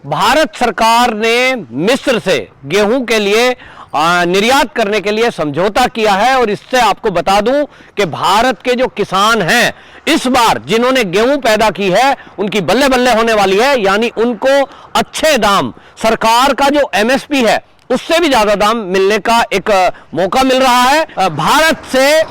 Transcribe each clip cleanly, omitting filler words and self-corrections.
भारत सरकार ने मिस्र से गेहूं के लिए निर्यात करने के लिए समझौता किया है। और इससे आपको बता दूं कि भारत के जो किसान हैं इस बार जिन्होंने गेहूं पैदा की है उनकी बल्ले बल्ले होने वाली है, यानी उनको अच्छे दाम, सरकार का जो एमएसपी है उससे भी ज्यादा दाम मिलने का एक मौका मिल रहा है। भारत से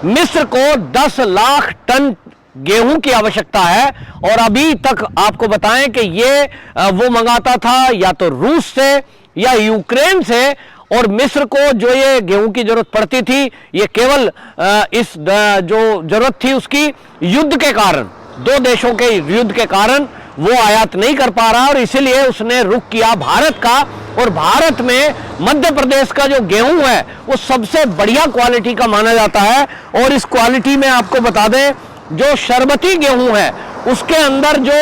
मिस्र को 10 लाख टन गेहूं की आवश्यकता है और अभी तक आपको बताएं कि ये वो मंगाता था या तो रूस से या यूक्रेन से, और मिस्र को जो ये गेहूं की जरूरत पड़ती थी ये केवल इस जो जरूरत थी उसकी युद्ध के कारण, दो देशों के युद्ध के कारण वो आयात नहीं कर पा रहा और इसीलिए उसने रुख किया भारत का। और भारत में मध्य प्रदेश का जो गेहूं है वो सबसे बढ़िया क्वालिटी का माना जाता है। और इस क्वालिटी में आपको बता दें, जो शरबती गेहूं है उसके अंदर जो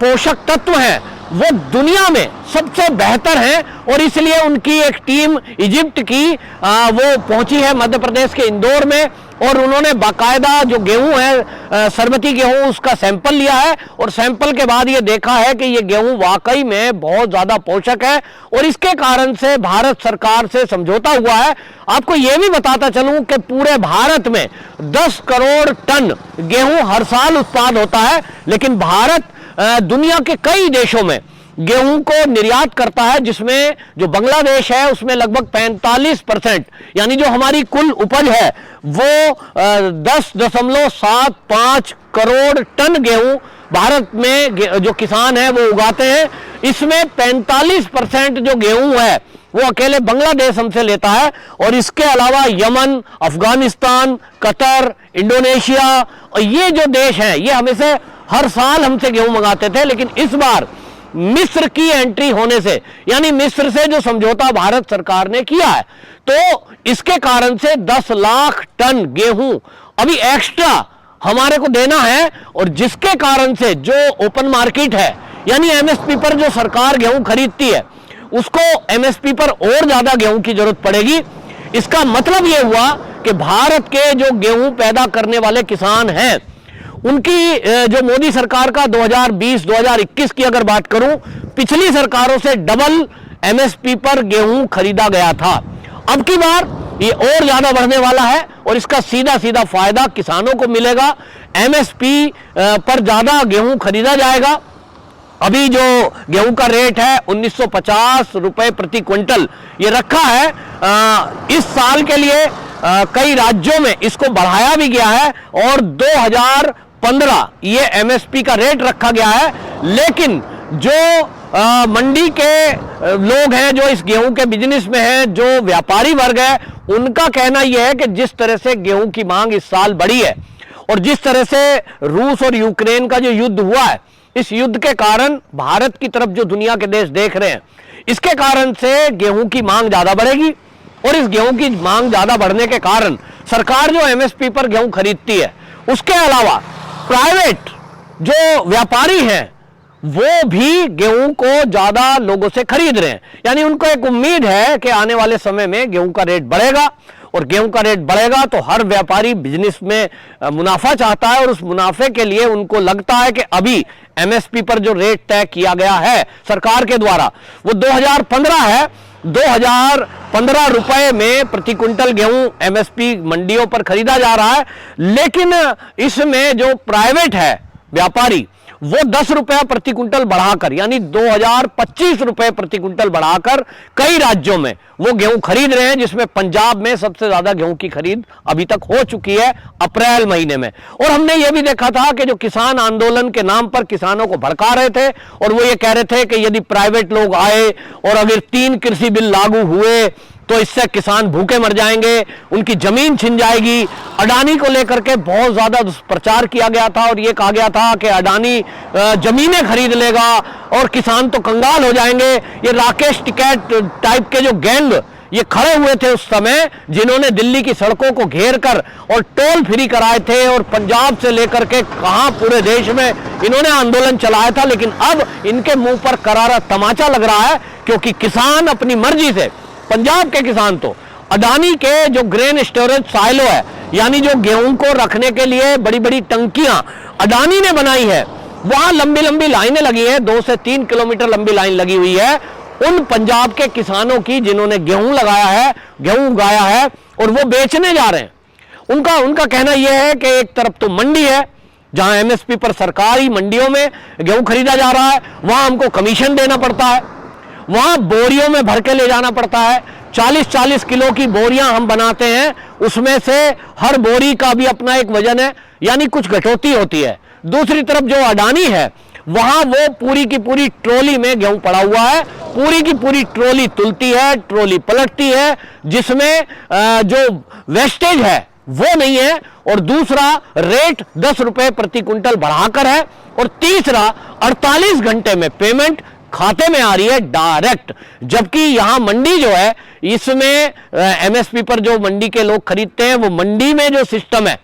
पोषक तत्व हैं वो दुनिया में सबसे बेहतर है। और इसलिए उनकी एक टीम इजिप्ट की वो पहुंची है मध्य प्रदेश के इंदौर में और उन्होंने बाकायदा जो गेहूं है शरबती गेहूं उसका सैंपल लिया है और सैंपल के बाद ये देखा है कि ये गेहूं वाकई में बहुत ज्यादा पोषक है। और इसके कारण से भारत सरकार से समझौता हुआ है। आपको ये भी बताता चलूं कि पूरे भारत में 10 करोड़ टन गेहूं हर साल उत्पादन होता है, लेकिन भारत दुनिया के कई देशों में गेहूं को निर्यात करता है, जिसमें जो बांग्लादेश है उसमें लगभग 45%, यानी जो हमारी कुल उपज है वो 10.75 करोड़ टन गेहूं भारत में जो किसान है वो उगाते हैं। इसमें 45% जो गेहूं है वो अकेले बांग्लादेश हमसे लेता है। और इसके अलावा यमन, अफगानिस्तान, कतर, इंडोनेशिया और ये जो देश हैं ये हमेशा हर साल हमसे गेहूं मंगाते थे, लेकिन इस बार मिस्र की एंट्री होने से, यानी मिस्र से जो समझौता भारत सरकार ने किया है, तो इसके कारण से 10 लाख टन गेहूं अभी एक्स्ट्रा हमारे को देना है। और जिसके कारण से जो ओपन मार्केट है, यानी एमएसपी पर जो सरकार गेहूं खरीदती है उसको एमएसपी पर और ज्यादा गेहूं की जरूरत पड़ेगी। इसका मतलब यह हुआ कि भारत के जो गेहूं पैदा करने वाले किसान हैं उनकी जो मोदी सरकार का 2020-2021 की अगर बात करूं, पिछली सरकारों से डबल एमएसपी पर गेहूं खरीदा गया था। अब की बार ये और ज्यादा बढ़ने वाला है और इसका सीधा सीधा फायदा किसानों को मिलेगा। एमएसपी पर ज्यादा गेहूं खरीदा जाएगा। अभी जो गेहूं का रेट है 1950 रुपए प्रति क्विंटल ये रखा है। इस साल के लिए कई राज्यों में इसको बढ़ाया भी गया है और 2015 ये एमएसपी का रेट रखा गया है। लेकिन जो मंडी के लोग हैं, जो इस गेहूं के बिजनेस में हैं, जो व्यापारी वर्ग है, उनका कहना यह है कि जिस तरह से गेहूं की मांग इस साल बढ़ी है और जिस तरह से रूस और यूक्रेन का जो युद्ध हुआ है, इस युद्ध के कारण भारत की तरफ जो दुनिया के देश देख रहे हैं, इसके कारण से गेहूं की मांग ज्यादा बढ़ेगी। और इस गेहूं की मांग ज्यादा बढ़ने के कारण सरकार जो एमएसपी पर गेहूं खरीदती है, उसके अलावा प्राइवेट जो व्यापारी हैं वो भी गेहूं को ज्यादा लोगों से खरीद रहे हैं। यानी उनको एक उम्मीद है कि आने वाले समय में गेहूं का रेट बढ़ेगा और गेहूं का रेट बढ़ेगा तो हर व्यापारी बिजनेस में मुनाफा चाहता है और उस मुनाफे के लिए उनको लगता है कि अभी एमएसपी पर जो रेट तय किया गया है सरकार के द्वारा वो 2015 है। 2015 रुपए में प्रति क्विंटल गेहूं एमएसपी मंडियों पर खरीदा जा रहा है, लेकिन इसमें जो प्राइवेट है व्यापारी वो 10 रुपया प्रति क्विंटल बढ़ाकर, यानी 2025 रुपए प्रति क्विंटल बढ़ाकर कई राज्यों में वो गेहूं खरीद रहे हैं, जिसमें पंजाब में सबसे ज्यादा गेहूं की खरीद अभी तक हो चुकी है अप्रैल महीने में। और हमने ये भी देखा था कि जो किसान आंदोलन के नाम पर किसानों को भड़का रहे थे और वो ये कह रहे थे कि यदि प्राइवेट लोग आए और अगर 3 कृषि बिल लागू हुए तो इससे किसान भूखे मर जाएंगे, उनकी जमीन छिन जाएगी। अडानी को लेकर के बहुत ज्यादा दुष्प्रचार किया गया था और ये कहा गया था कि अडानी जमीनें खरीद लेगा और किसान तो कंगाल हो जाएंगे। ये राकेश टिकैत टाइप के जो गैंग ये खड़े हुए थे उस समय, जिन्होंने दिल्ली की सड़कों को घेर कर और टोल फ्री कराए थे और पंजाब से लेकर के कहां पूरे देश में इन्होंने आंदोलन चलाया था। लेकिन अब इनके मुंह पर करारा तमाचा लग रहा है, क्योंकि किसान अपनी मर्जी से, पंजाब के किसान तो अडानी के जो ग्रेन स्टोरेज साइलो है, यानी जो गेहूं को रखने के लिए बड़ी बड़ी टंकियां अडानी ने बनाई है, वहां लंबी लंबी लाइनें लगी हैं, 2 से 3 किलोमीटर लंबी लाइन लगी हुई है उन पंजाब के किसानों की जिन्होंने गेहूं लगाया है, गेहूं उगाया है और वो बेचने जा रहे हैं। उनका कहना यह है कि एक तरफ तो मंडी है जहां एमएसपी पर सरकारी मंडियों में गेहूं खरीदा जा रहा है, वहां हमको कमीशन देना पड़ता है, वहां बोरियों में भर के ले जाना पड़ता है, 40-40 किलो की बोरियां हम बनाते हैं, उसमें से हर बोरी का भी अपना एक वजन है, यानी कुछ कटौती होती है। दूसरी तरफ जो अडानी है वहां वो पूरी की पूरी ट्रॉली में गेहूं पड़ा हुआ है, पूरी की पूरी ट्रॉली तुलती है, ट्रॉली पलटती है, जिसमें जो वेस्टेज है वो नहीं है, और दूसरा रेट 10 रुपए प्रति क्विंटल बढ़ाकर है, और तीसरा 48 घंटे में पेमेंट खाते में आ रही है डायरेक्ट। जबकि यहां मंडी जो है इसमें एमएसपी पर जो मंडी के लोग खरीदते हैं वो मंडी में जो सिस्टम है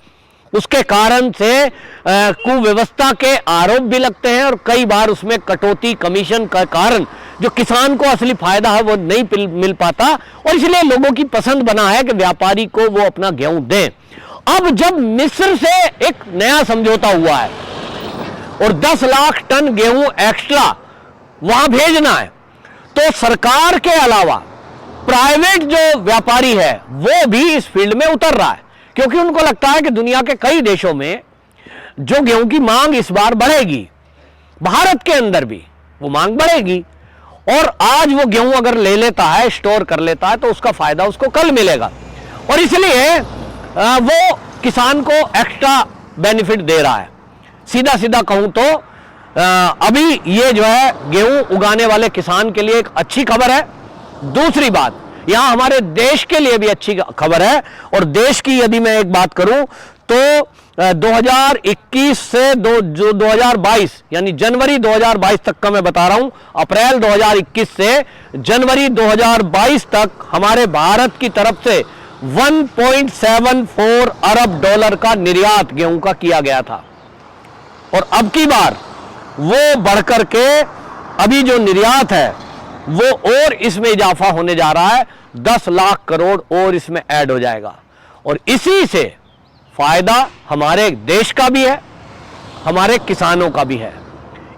उसके कारण से कुव्यवस्था के आरोप भी लगते हैं, और कई बार उसमें कटौती कमीशन का कारण जो किसान को असली फायदा है वो नहीं मिल पाता, और इसलिए लोगों की पसंद बना है कि व्यापारी को वो अपना गेहूं दें। अब जब मिस्र से एक नया समझौता हुआ है और 10 लाख टन गेहूं एक्स्ट्रा वहां भेजना है, तो सरकार के अलावा प्राइवेट जो व्यापारी है वो भी इस फील्ड में उतर रहा है, क्योंकि उनको लगता है कि दुनिया के कई देशों में जो गेहूं की मांग इस बार बढ़ेगी, भारत के अंदर भी वो मांग बढ़ेगी, और आज वो गेहूं अगर ले लेता है, स्टोर कर लेता है, तो उसका फायदा उसको कल मिलेगा, और इसलिए वो किसान को एक्स्ट्रा बेनिफिट दे रहा है। सीधा सीधा कहूं तो अभी ये जो है गेहूं उगाने वाले किसान के लिए एक अच्छी खबर है। दूसरी बात, यहां हमारे देश के लिए भी अच्छी खबर है, और देश की यदि मैं एक बात करूं तो 2021 से 2022 यानी जनवरी 2022 तक का मैं बता रहा हूं, अप्रैल 2021 से जनवरी 2022 तक हमारे भारत की तरफ से 1.74 अरब डॉलर का निर्यात गेहूं का किया गया था, और अब की बार वो बढ़कर के अभी जो निर्यात है वो और इसमें इजाफा होने जा रहा है, 10 लाख करोड़ और इसमें ऐड हो जाएगा, और इसी से फायदा हमारे देश का भी है, हमारे किसानों का भी है।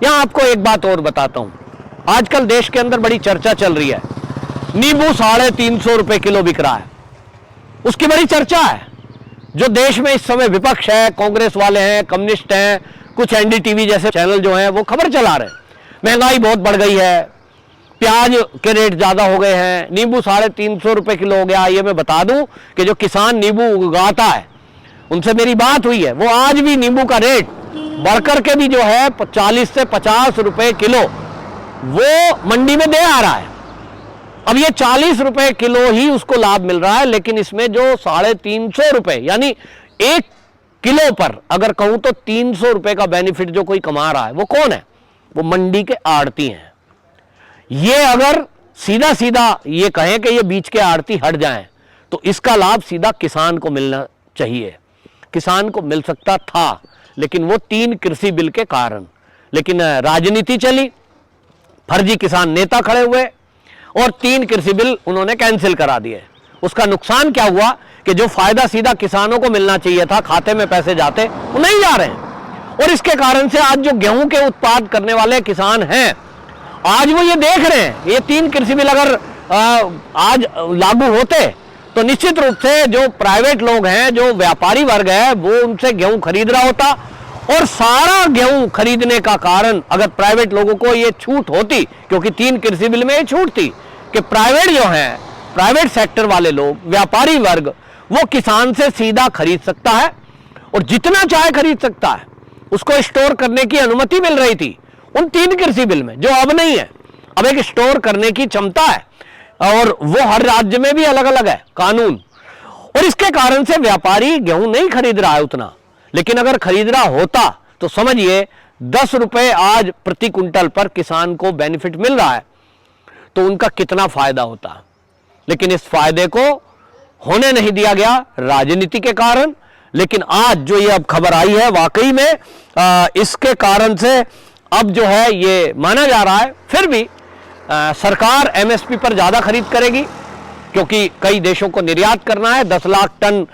यहां आपको एक बात और बताता हूं, आजकल देश के अंदर बड़ी चर्चा चल रही है, नींबू 350 रुपए किलो बिक रहा है, उसकी बड़ी चर्चा है। जो देश में इस समय विपक्ष है, कांग्रेस वाले हैं, कम्युनिस्ट हैं, कुछ एनडीटीवी जैसे चैनल जो हैं वो खबर चला रहे हैं महंगाई बहुत बढ़ गई है, प्याज के रेट ज्यादा हो गए हैं, नींबू 350 रुपए किलो हो गया। ये मैं बता दूं कि जो किसान नींबू उगाता है उनसे मेरी बात हुई है, वो आज भी नींबू का रेट बढ़कर के भी जो है 40 से 50 रुपए किलो वो मंडी में दे आ रहा है। अब ये 40 रुपए किलो ही उसको लाभ मिल रहा है, लेकिन इसमें जो 350 रुपए यानी 1 किलो पर अगर कहूं तो 300 रुपए का बेनिफिट जो कोई कमा रहा है वो कौन है? वो मंडी के आड़ती हैं। ये अगर सीधा सीधा ये कहें कि ये बीच के आड़ती हट जाएं तो इसका लाभ सीधा किसान को मिलना चाहिए। किसान को मिल सकता था, लेकिन वो 3 कृषि बिल के कारण, लेकिन राजनीति चली, फर्जी किसान नेता खड़े हुए और 3 कृषि बिल उन्होंने कैंसिल करा दिए। उसका नुकसान क्या हुआ कि जो फायदा सीधा किसानों को मिलना चाहिए था, खाते में पैसे जाते, वो नहीं जा रहे हैं, और इसके कारण से आज जो गेहूं के उत्पाद करने वाले किसान हैं आज वो ये देख रहे हैं, ये 3 कृषि बिल अगर आज लागू होते तो निश्चित रूप से जो प्राइवेट लोग हैं, जो व्यापारी वर्ग है, वो उनसे गेहूं खरीद रहा होता, और सारा गेहूं खरीदने का कारण अगर प्राइवेट लोगों को ये छूट होती, क्योंकि 3 कृषि बिल में ये छूट थी कि प्राइवेट जो है, प्राइवेट सेक्टर वाले लोग, व्यापारी वर्ग, वो किसान से सीधा खरीद सकता है और जितना चाहे खरीद सकता है। उसको स्टोर करने की अनुमति मिल रही थी उन 3 कृषि बिल में, जो अब नहीं है। अब एक स्टोर करने की क्षमता है, और वो हर राज्य में भी अलग अलग है कानून, और इसके कारण से व्यापारी गेहूं नहीं खरीद रहा है उतना। लेकिन अगर खरीद रहा होता तो समझिए 10 रुपए आज प्रति कुंटल पर किसान को बेनिफिट मिल रहा है, तो उनका कितना फायदा होता। लेकिन इस फायदे को होने नहीं दिया गया राजनीति के कारण। लेकिन आज जो ये अब खबर आई है, वाकई में इसके कारण से अब जो है ये माना जा रहा है फिर भी सरकार एमएसपी पर ज्यादा खरीद करेगी, क्योंकि कई देशों को निर्यात करना है। 10 लाख टन